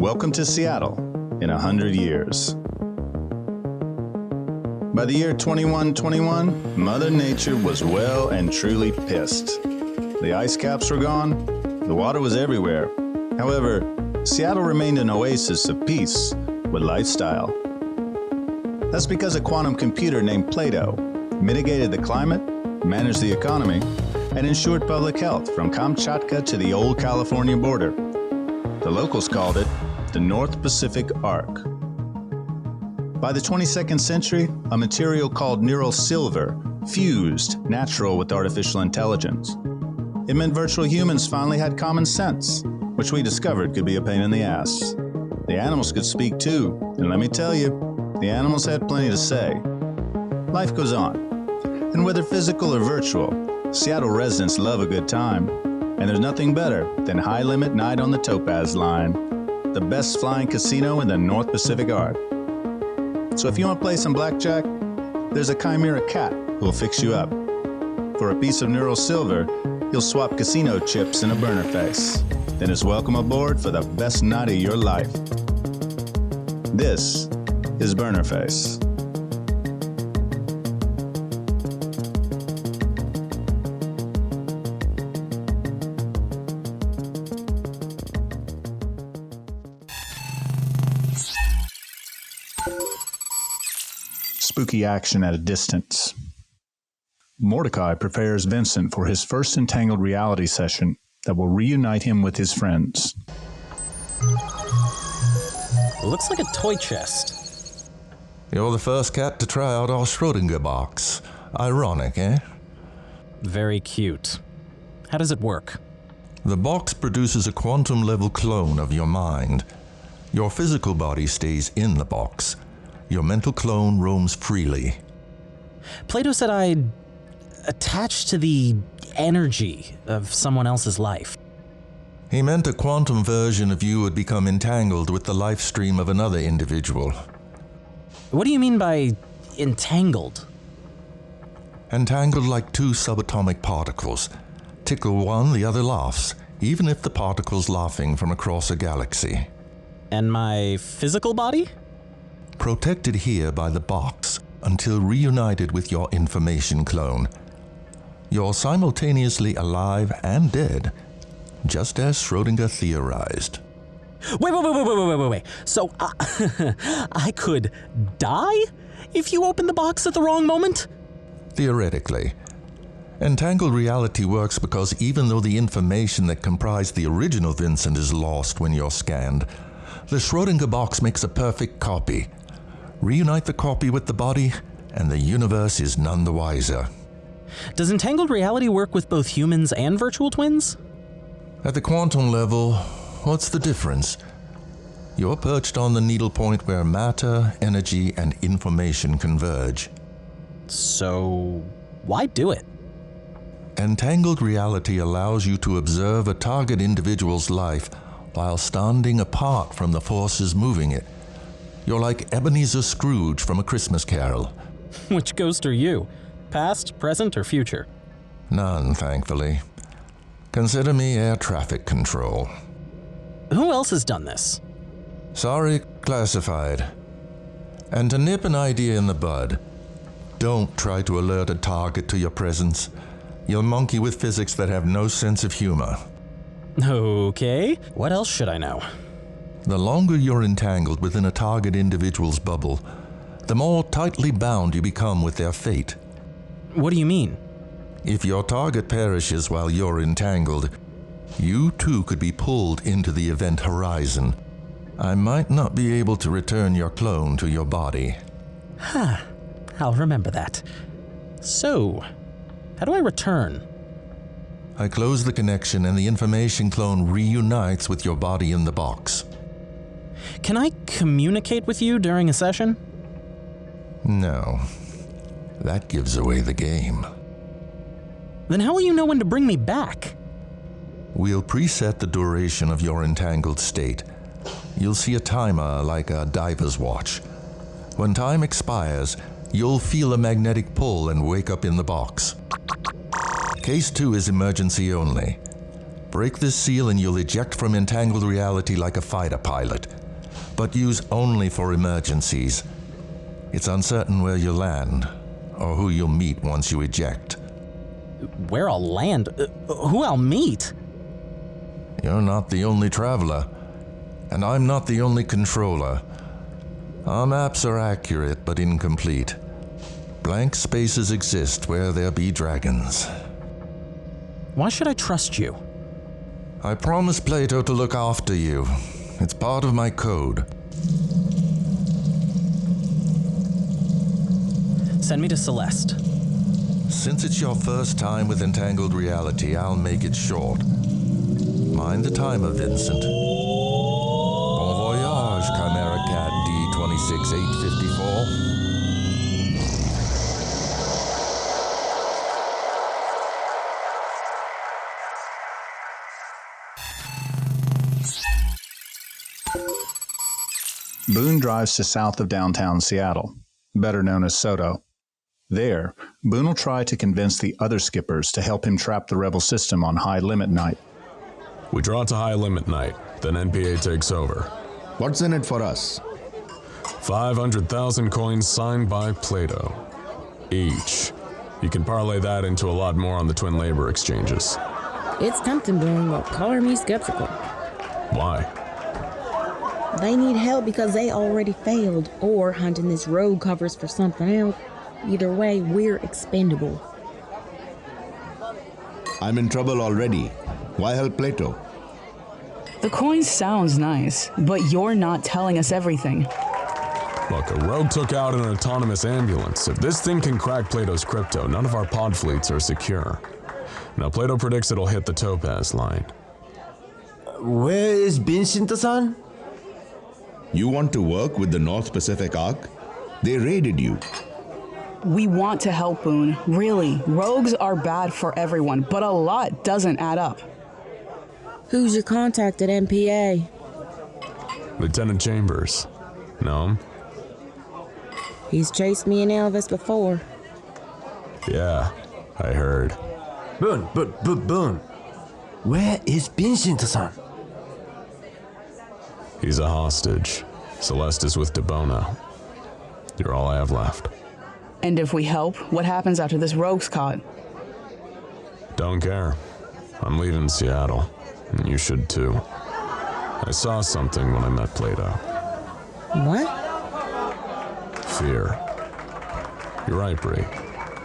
Welcome to Seattle in 100 years. By the year 2121, Mother Nature was well and truly pissed. The ice caps were gone, the water was everywhere. However, Seattle remained an oasis of peace with lifestyle. That's because a quantum computer named Plato mitigated the climate, managed the economy, and ensured public health from Kamchatka to the old California border. The locals called it the North Pacific Arc. By the 22nd century, a material called neural silver fused natural with artificial intelligence. It meant virtual humans finally had common sense, which we discovered could be a pain in the ass. The animals could speak too, and let me tell you, the animals had plenty to say. Life goes on, and whether physical or virtual, Seattle residents love a good time, and there's nothing better than High Limit Night on the Topaz Line, the best flying casino in the North Pacific Arc. So if you want to play some blackjack, there's a Chimera cat who'll fix you up. For a piece of neural silver, you'll swap casino chips in a Burnerface. Then it's welcome aboard for the best night of your life. This is Burnerface. Spooky action at a distance. Mordecai prepares Vincent for his first entangled reality session that will reunite him with his friends. Looks like a toy chest. You're the first cat to try out our Schrödinger box. Ironic, eh? Very cute. How does it work? The box produces a quantum-level clone of your mind. Your physical body stays in the box. Your mental clone roams freely. Plato said I'd attach to the energy of someone else's life. He meant a quantum version of you would become entangled with the life stream of another individual. What do you mean by entangled? Entangled like two subatomic particles. Tickle one, the other laughs, even if the particle's laughing from across a galaxy. And my physical body? Protected here by the box until reunited with your information clone. You're simultaneously alive and dead, just as Schrödinger theorized. Wait. So, I could die if you open the box at the wrong moment? Theoretically. Entangled reality works because even though the information that comprised the original Vincent is lost when you're scanned, the Schrödinger box makes a perfect copy. Reunite the copy with the body, and the universe is none the wiser. Does entangled reality work with both humans and virtual twins? At the quantum level, what's the difference? You're perched on the needlepoint where matter, energy, and information converge. So, why do it? Entangled reality allows you to observe a target individual's life while standing apart from the forces moving it. You're like Ebenezer Scrooge from A Christmas Carol. Which ghost are you? Past, present, or future? None, thankfully. Consider me air traffic control. Who else has done this? Sorry, classified. And to nip an idea in the bud, don't try to alert a target to your presence. You'll monkey with physics that have no sense of humor. Okay, what else should I know? The longer you're entangled within a target individual's bubble, the more tightly bound you become with their fate. What do you mean? If your target perishes while you're entangled, you too could be pulled into the event horizon. I might not be able to return your clone to your body. I'll remember that. So, how do I return? I close the connection and the information clone reunites with your body in the box. Can I communicate with you during a session? No. That gives away the game. Then how will you know when to bring me back? We'll preset the duration of your entangled state. You'll see a timer like a diver's watch. When time expires, you'll feel a magnetic pull and wake up in the box. Case 2 is emergency only. Break this seal and you'll eject from entangled reality like a fighter pilot, but use only for emergencies. It's uncertain where you'll land, or who you'll meet once you eject. Where I'll land? Who I'll meet? You're not the only traveler, and I'm not the only controller. Our maps are accurate but incomplete. Blank spaces exist where there be dragons. Why should I trust you? I promised Plato to look after you. It's part of my code. Send me to Celeste. Since it's your first time with entangled reality, I'll make it short. Mind the timer, Vincent. Bon voyage, Chimera Cat D26854. Boone drives to south of downtown Seattle, better known as Soto. There, Boone will try to convince the other skippers to help him trap the rebel system on High Limit Night. We draw to High Limit Night, then NPA takes over. What's in it for us? 500,000 coins signed by Plato. Each. You can parlay that into a lot more on the twin labor exchanges. It's tempting, Boone, but color me skeptical. Why? They need help because they already failed, or hunting this rogue covers for something else. Either way, we're expendable. I'm in trouble already. Why help Plato? The coin sounds nice, but you're not telling us everything. Look, a rogue took out an autonomous ambulance. If this thing can crack Plato's crypto, none of our pod fleets are secure. Now, Plato predicts it'll hit the Topaz line. Where is Vincent-san? You want to work with the North Pacific Arc? They raided you. We want to help, Boone. Really, rogues are bad for everyone, but a lot doesn't add up. Who's your contact at MPA? Lieutenant Chambers. Know him? He's chased me and Elvis before. Yeah, I heard. Boone. Where is Vincent-san? He's a hostage. Celeste is with DeBono. You're all I have left. And if we help, what happens after this rogue's caught? Don't care. I'm leaving Seattle. And you should too. I saw something when I met Plato. What? Fear. You're right, Bree.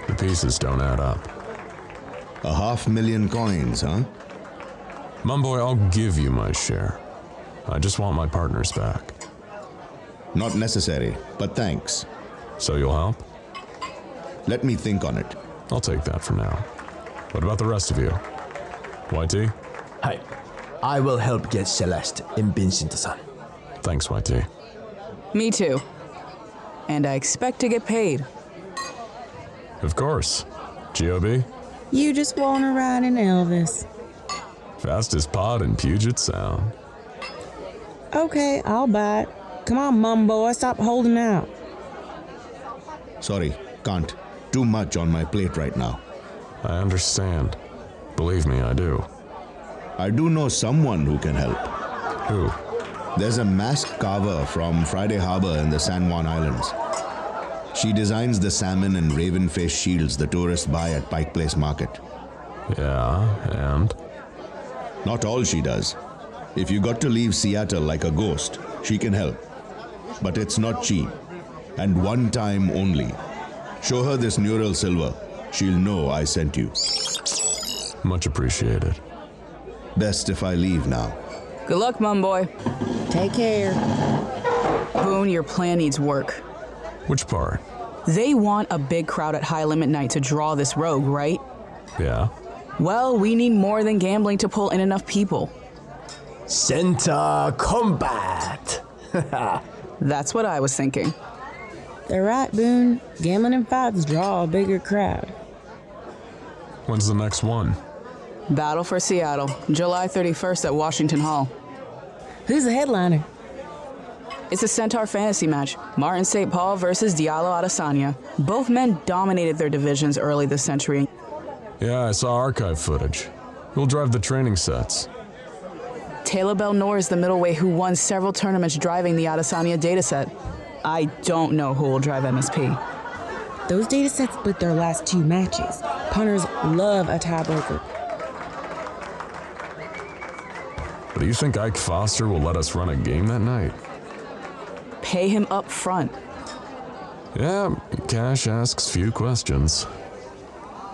The pieces don't add up. 500,000 coins, huh? Mumboy, I'll give you my share. I just want my partners back. Not necessary, but thanks. So you'll help? Let me think on it. I'll take that for now. What about the rest of you? YT? Hi. I will help get Celeste and Vincent-san. Thanks, YT. Me too. And I expect to get paid. Of course. GOB? You just want to ride in Elvis. Fastest pod in Puget Sound. Okay, I'll buy it. Come on, Mumboy, stop holding out. Sorry, can't. Too much on my plate right now. I understand. Believe me, I do. I do know someone who can help. Who? There's a masked carver from Friday Harbor in the San Juan Islands. She designs the salmon and raven fish shields the tourists buy at Pike Place Market. Yeah, and? Not all she does. If you got to leave Seattle like a ghost, she can help. But it's not cheap. And one time only. Show her this neural silver. She'll know I sent you. Much appreciated. Best if I leave now. Good luck, Mumboy. Take care. Boone, your plan needs work. Which part? They want a big crowd at High Limit Night to draw this rogue, right? Yeah? Well, we need more than gambling to pull in enough people. Center combat! That's what I was thinking. They're right, Boone. Gambling and fights draw a bigger crowd. When's the next one? Battle for Seattle, July 31st at Washington Hall. Who's the headliner? It's a Centaur fantasy match. Martin St. Paul versus Diallo Adesanya. Both men dominated their divisions early this century. Yeah, I saw archive footage. Who'll drive the training sets? Taylor Belnor is the middleweight who won several tournaments driving the Adesanya dataset. I don't know who will drive MSP. Those datasets split their last 2 matches. Punters love a tiebreaker. But do you think Ike Foster will let us run a game that night? Pay him up front. Yeah, Cash asks few questions.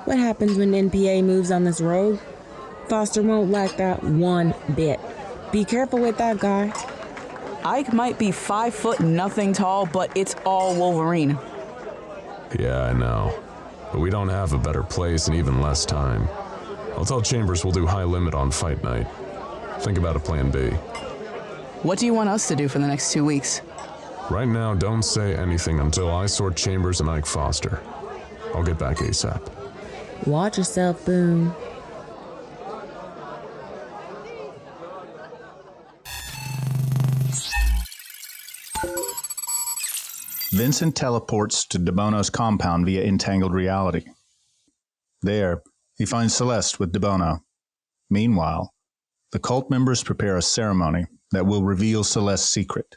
What happens when NPA moves on this road? Foster won't like that one bit. Be careful with that guy. Ike might be 5 foot nothing tall, but it's all Wolverine. Yeah, I know. But we don't have a better place and even less time. I'll tell Chambers we'll do high limit on fight night. Think about a plan B. What do you want us to do for the next 2 weeks? Right now, don't say anything until I sort Chambers and Ike Foster. I'll get back ASAP. Watch yourself, Boone. Vincent teleports to DeBono's compound via entangled reality. There, he finds Celeste with DeBono. Meanwhile, the cult members prepare a ceremony that will reveal Celeste's secret.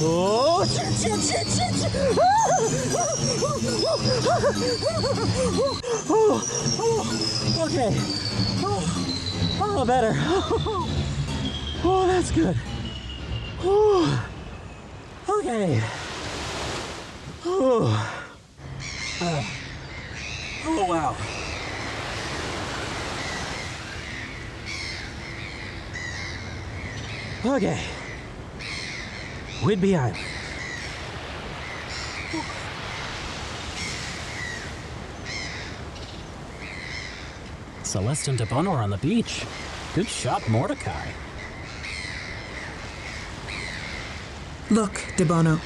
Oh, shit. Okay. Oh, better. Oh, that's good. Okay. Oh, wow. Okay. Whidbey Island. Celeste and DeBono are on the beach. Good shot, Mordecai. Look, DeBono,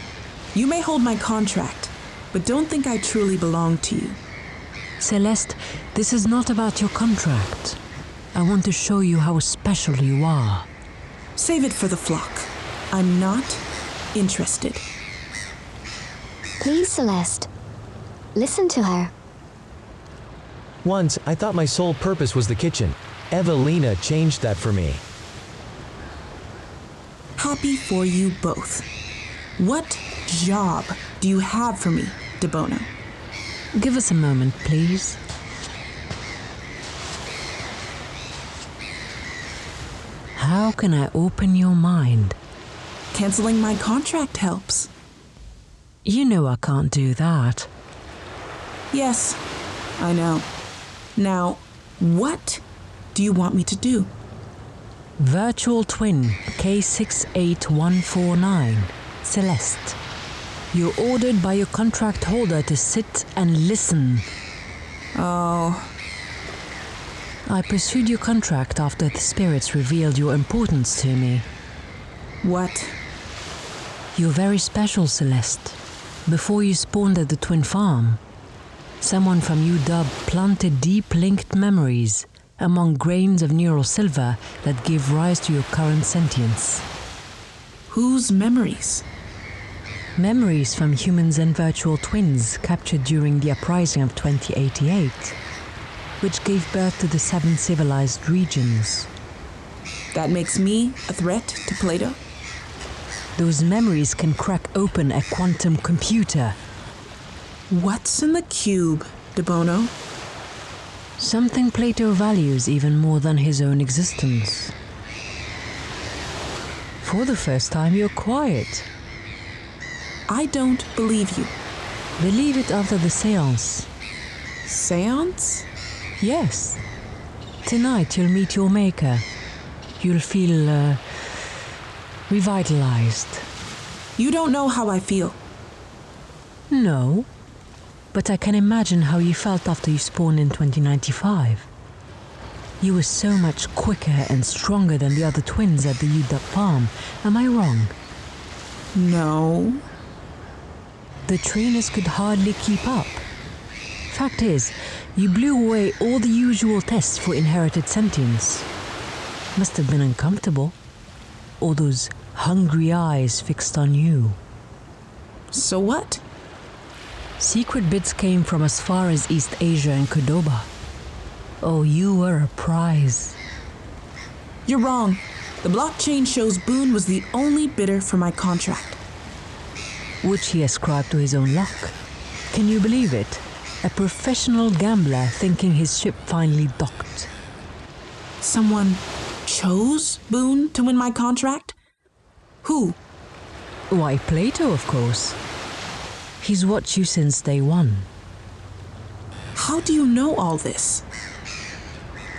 you may hold my contract, but don't think I truly belong to you. Celeste, this is not about your contract. I want to show you how special you are. Save it for the flock. I'm not interested. Please, Celeste. Listen to her. Once, I thought my sole purpose was the kitchen. Evelina changed that for me. Happy for you both. What job do you have for me, DeBono? Give us a moment, please. How can I open your mind? Canceling my contract helps. You know I can't do that. Yes, I know. Now, what do you want me to do? Virtual twin K68149, Celeste. You're ordered by your contract holder to sit and listen. Oh. I pursued your contract after the spirits revealed your importance to me. What? You're very special, Celeste. Before you spawned at the twin farm, someone from UW planted deep linked memories among grains of neural silver that gave rise to your current sentience. Whose memories? Memories from humans and virtual twins captured during the uprising of 2088, which gave birth to the 7 civilized regions. That makes me a threat to Plato? Those memories can crack open a quantum computer. What's in the cube, DeBono? Something Plato values even more than his own existence. For the first time, you're quiet. I don't believe you. Believe it after the séance. Séance? Yes. Tonight you'll meet your maker. You'll feel, revitalized. You don't know how I feel. No. But I can imagine how you felt after you spawned in 2095. You were so much quicker and stronger than the other twins at the UW farm. Am I wrong? No. The trainers could hardly keep up. Fact is, you blew away all the usual tests for inherited sentience. Must have been uncomfortable. All those hungry eyes fixed on you. So what? Secret bits came from as far as East Asia and Cordoba. Oh, you were a prize. You're wrong. The blockchain shows Boone was the only bidder for my contract. Which he ascribed to his own luck. Can you believe it? A professional gambler thinking his ship finally docked. Someone chose Boone to win my contract? Who? Why, Plato, of course. He's watched you since day one. How do you know all this?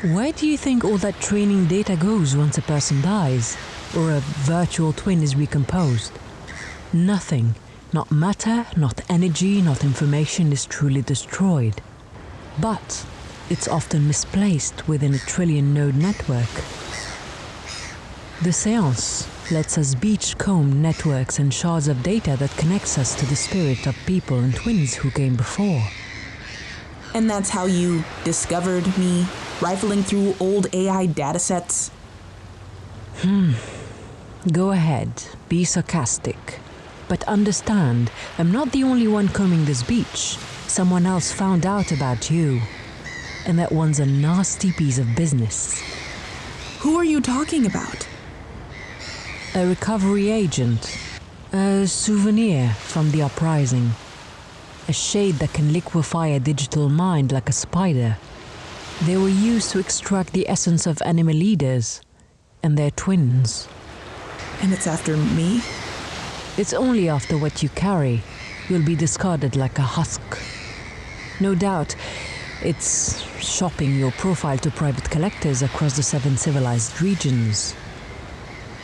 Where do you think all that training data goes once a person dies, or a virtual twin is recomposed? Nothing, not matter, not energy, not information is truly destroyed. But it's often misplaced within a trillion-node network. The seance lets us beachcomb networks and shards of data that connects us to the spirit of people and twins who came before. And that's how you discovered me, rifling through old AI datasets? Go ahead, be sarcastic. But understand, I'm not the only one combing this beach. Someone else found out about you. And that one's a nasty piece of business. Who are you talking about? A recovery agent. A souvenir from the uprising. A shade that can liquefy a digital mind like a spider. They were used to extract the essence of animal leaders and their twins. And it's after me? It's only after what you carry. You'll be discarded like a husk. No doubt, it's shopping your profile to private collectors across the 7 civilized regions.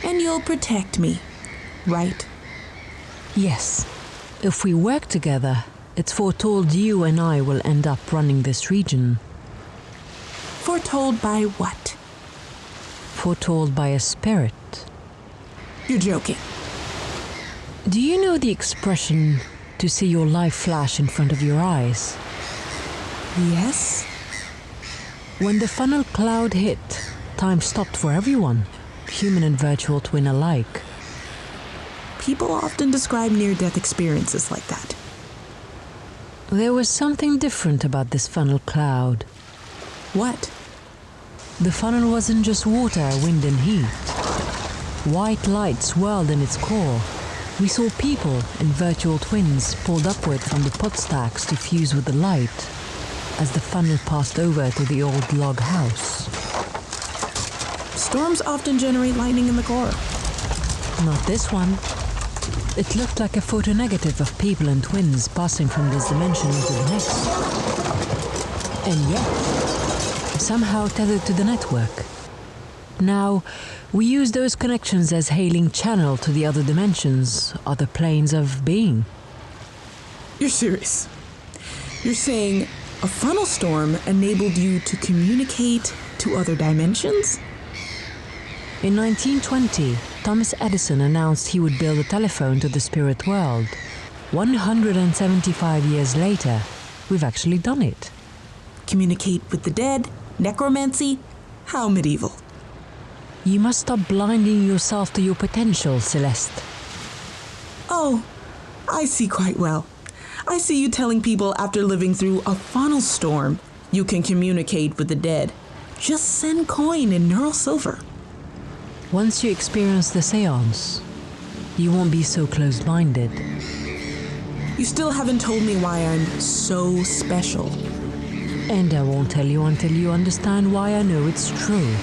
And you'll protect me, right? Yes. If we work together, it's foretold you and I will end up running this region. Foretold by what? Foretold by a spirit. You're joking. Do you know the expression, to see your life flash in front of your eyes? Yes. When the funnel cloud hit, time stopped for everyone, human and virtual twin alike. People often describe near-death experiences like that. There was something different about this funnel cloud. What? The funnel wasn't just water, wind and heat. White light swirled in its core. We saw people and virtual twins pulled upward from the pot stacks to fuse with the light as the funnel passed over to the old log house. Storms often generate lightning in the core. Not this one. It looked like a photonegative of people and twins passing from this dimension into the next. And yet, somehow tethered to the network. Now, we use those connections as hailing channel to the other dimensions, other planes of being. You're serious? You're saying a funnel storm enabled you to communicate to other dimensions? In 1920, Thomas Edison announced he would build a telephone to the spirit world. 175 years later, we've actually done it. Communicate with the dead, necromancy, how medieval. You must stop blinding yourself to your potential, Celeste. Oh, I see quite well. I see you telling people after living through a funnel storm, you can communicate with the dead. Just send coin and neural silver. Once you experience the seance, you won't be so closed-minded. You still haven't told me why I'm so special. And I won't tell you until you understand why I know it's true.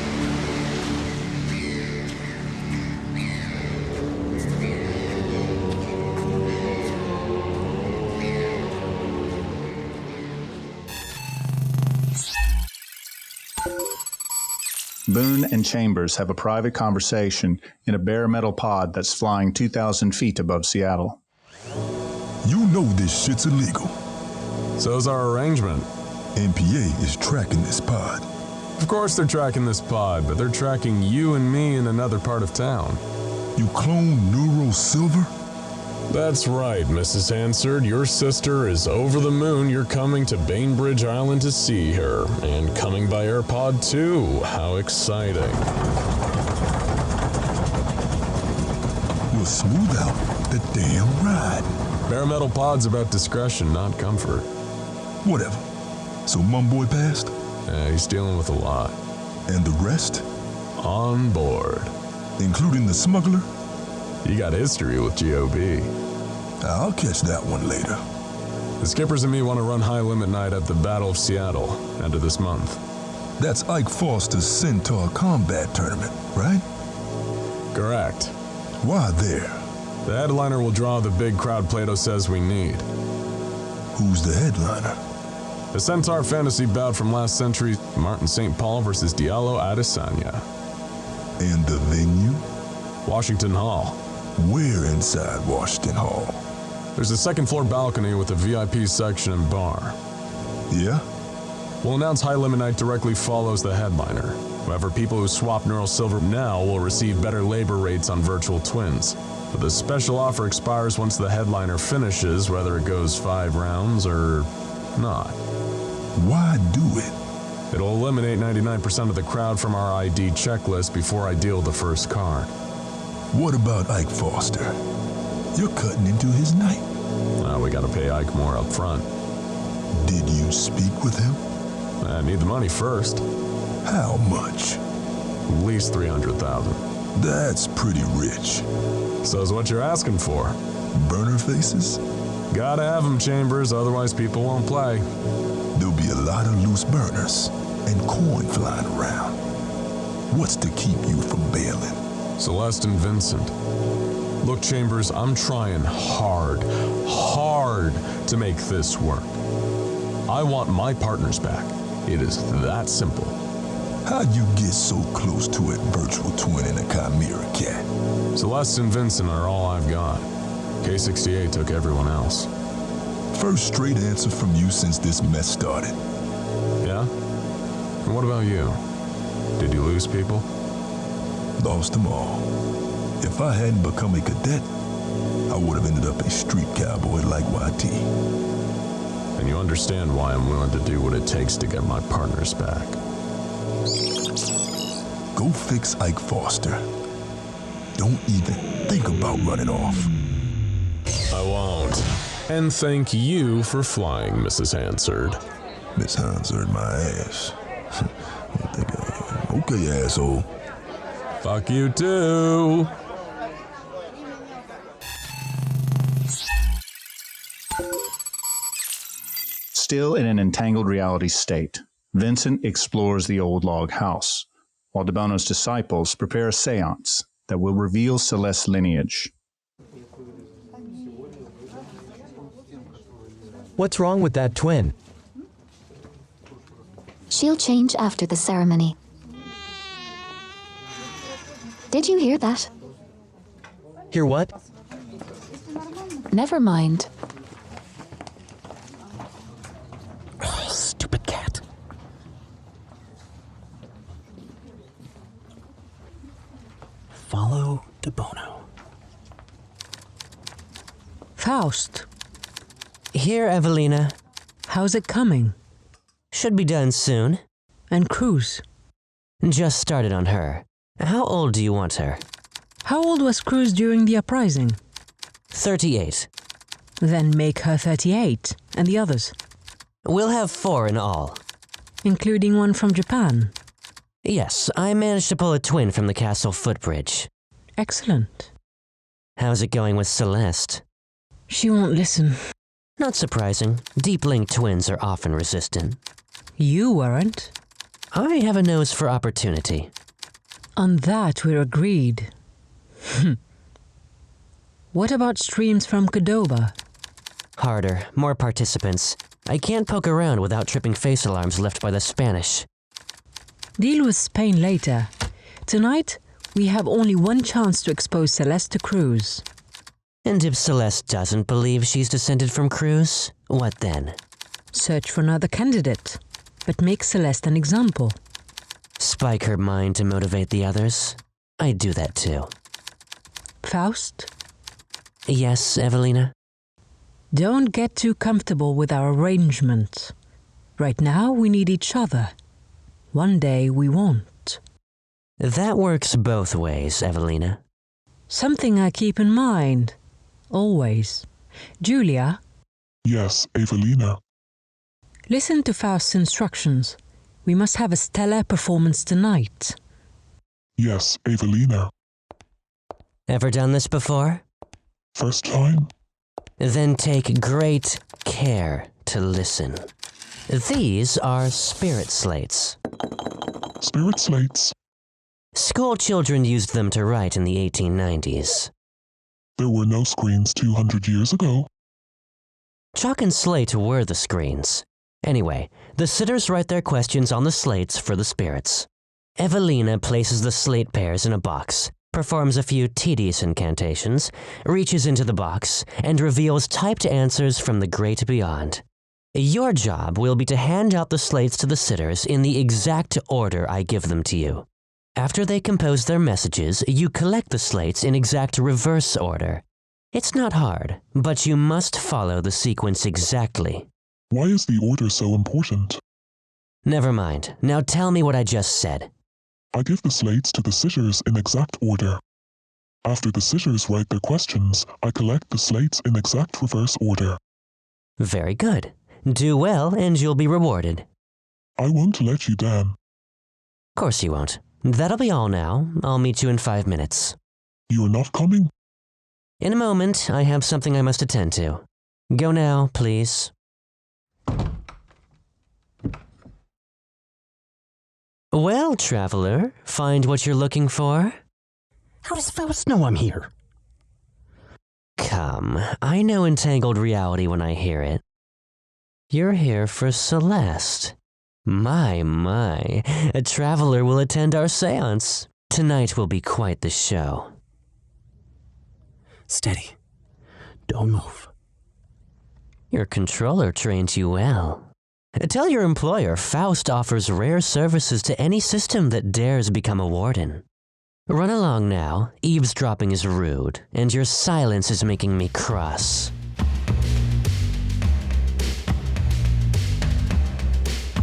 Boone and Chambers have a private conversation in a bare metal pod that's flying 2,000 feet above Seattle. You know this shit's illegal. So's our arrangement. NPA is tracking this pod. Of course they're tracking this pod, but they're tracking you and me in another part of town. You clone Neuro Silver? That's right, Mrs. Hansard. Your sister is over the moon. You're coming to Bainbridge Island to see her. And coming by AirPod too. How exciting. We'll smooth out the damn ride. Bare metal pod's about discretion, not comfort. Whatever. So Mumboy passed? He's dealing with a lot. And the rest? On board. Including the smuggler? You got history with GOB. I'll catch that one later. The skippers and me want to run high limit night at the Battle of Seattle, end of this month. That's Ike Foster's Centaur combat tournament, right? Correct. Why there? The headliner will draw the big crowd Plato says we need. Who's the headliner? The Centaur fantasy bout from last century, Martin St. Paul versus Diallo Adesanya. And the venue? Washington Hall. Where inside Washington Hall? There's a second floor balcony with a VIP section and bar. Yeah? We'll announce High Limit Night directly follows the headliner. However, people who swap Neural Silver now will receive better labor rates on virtual twins. But the special offer expires once the headliner finishes, whether it goes 5 rounds or not. Why do it? It'll eliminate 99% of the crowd from our ID checklist before I deal the first card. What about Ike Foster? You're cutting into his night. Well, we gotta pay Ike more up front. Did you speak with him? I need the money first. How much? At least $300,000. That's pretty rich. So's what you're asking for. Burner faces? Gotta have them, Chambers, otherwise people won't play. There'll be a lot of loose burners and coin flying around. What's to keep you from bailing? Celeste and Vincent. Look, Chambers, I'm trying hard to make this work. I want my partners back. It is that simple. How'd you get so close to a virtual twin and a chimera cat? Celeste and Vincent are all I've got. K-68 took everyone else. First straight answer from you since this mess started. Yeah? And what about you? Did you lose people? Lost them all. If I hadn't become a cadet, I would have ended up a street cowboy like YT. And you understand why I'm willing to do what it takes to get my partners back. Go fix Ike Foster. Don't even think about running off. I won't. And thank you for flying, Mrs. Hansard. Miss Hansard, my ass. You think I am? Okay, asshole. Fuck you too. Still in an entangled reality state, Vincent explores the old log house, while DeBono's disciples prepare a seance that will reveal Celeste's lineage. What's wrong with that twin? She'll change after the ceremony. Did you hear that? Hear what? Never mind. Oh, stupid cat. Follow DeBono. Faust, Here, Evelina. how's it coming? Should be done soon. And Cruz? Just started on her. How old do you want her? How old was Cruz during the uprising? 38. Then make her 38, and the others? We'll have 4 in all. Including one from Japan? Yes, I managed to pull a twin from the castle footbridge. Excellent. How's it going with Celeste? She won't listen. Not surprising. Deep link twins are often resistant. You weren't. I have a nose for opportunity. On that we're agreed. What about streams from Cordoba? Harder, more participants. I can't poke around without tripping face alarms left by the Spanish. Deal with Spain later. Tonight, we have only one chance to expose Celeste to Cruz. And if Celeste doesn't believe she's descended from Cruz, what then? Search for another candidate, but make Celeste an example. Spike her mind to motivate the others? I'd do that too. Faust? Yes, Evelina? Don't get too comfortable with our arrangement. Right now, we need each other. One day, we won't. That works both ways, Evelina. Something I keep in mind. Always. Julia? Yes, Evelina. Listen to Faust's instructions. We must have a stellar performance tonight. Yes, Evelina. Ever done this before? First time? Then take great care to listen. These are spirit slates. Spirit slates? School children used them to write in the 1890s. There were no screens 200 years ago. Chalk and slate were the screens. Anyway, the sitters write their questions on the slates for the spirits. Evelina places the slate pairs in a box, performs a few tedious incantations, reaches into the box, and reveals typed answers from the great beyond. Your job will be to hand out the slates to the sitters in the exact order I give them to you. After they compose their messages, you collect the slates in exact reverse order. It's not hard, but you must follow the sequence exactly. Why is the order so important? Never mind. Now tell me what I just said. I give the slates to the sitters in exact order. After the sitters write their questions, I collect the slates in exact reverse order. Very good. Do well and you'll be rewarded. I won't let you down. Of course you won't. That'll be all now. I'll meet you in 5 minutes. You're not coming? In a moment, I have something I must attend to. Go now, please. Well, traveler, find what you're looking for? How does Faust know I'm here? Come, I know entangled reality when I hear it. You're here for Celeste. My, a traveler will attend our seance. Tonight will be quite the show. Steady. Don't move. Your controller trained you well. Tell your employer Faust offers rare services to any system that dares become a warden. Run along now. Eavesdropping is rude, and your silence is making me cross.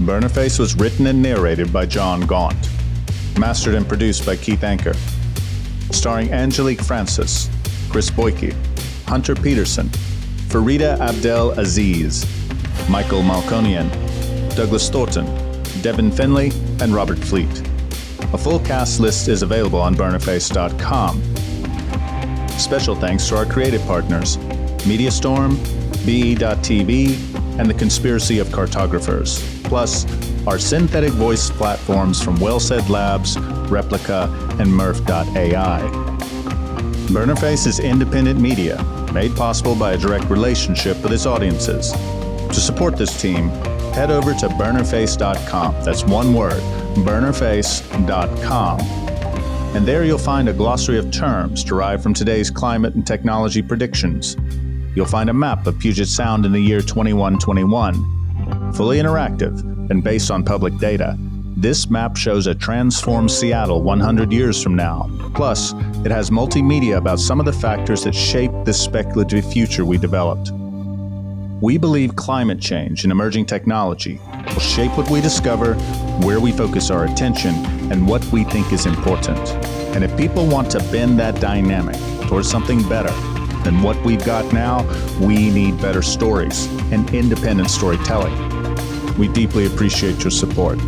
Burnerface was written and narrated by John Gaunt. Mastered and produced by Keith Anker. Starring Angelique Francis, Chris Boyke, Hunter Peterson, Farida Abdel Aziz, Michael Malconian, Douglas Thornton, Devin Finley, and Robert Fleet. A full cast list is available on burnerface.com. Special thanks to our creative partners, MediaStorm, BE.TV, and the Conspiracy of Cartographers, plus our synthetic voice platforms from Wellsaid Labs, Replica, and Murph.ai. Burnerface is independent media, made possible by a direct relationship with its audiences. To support this team, head over to burnerface.com. That's one word, burnerface.com. And there you'll find a glossary of terms derived from today's climate and technology predictions. You'll find a map of Puget Sound in the year 2121. Fully interactive and based on public data, this map shows a transformed Seattle 100 years from now. Plus, it has multimedia about some of the factors that shape this speculative future we developed. We believe climate change and emerging technology will shape what we discover, where we focus our attention, and what we think is important. And if people want to bend that dynamic towards something better than what we've got now, we need better stories and independent storytelling. We deeply appreciate your support.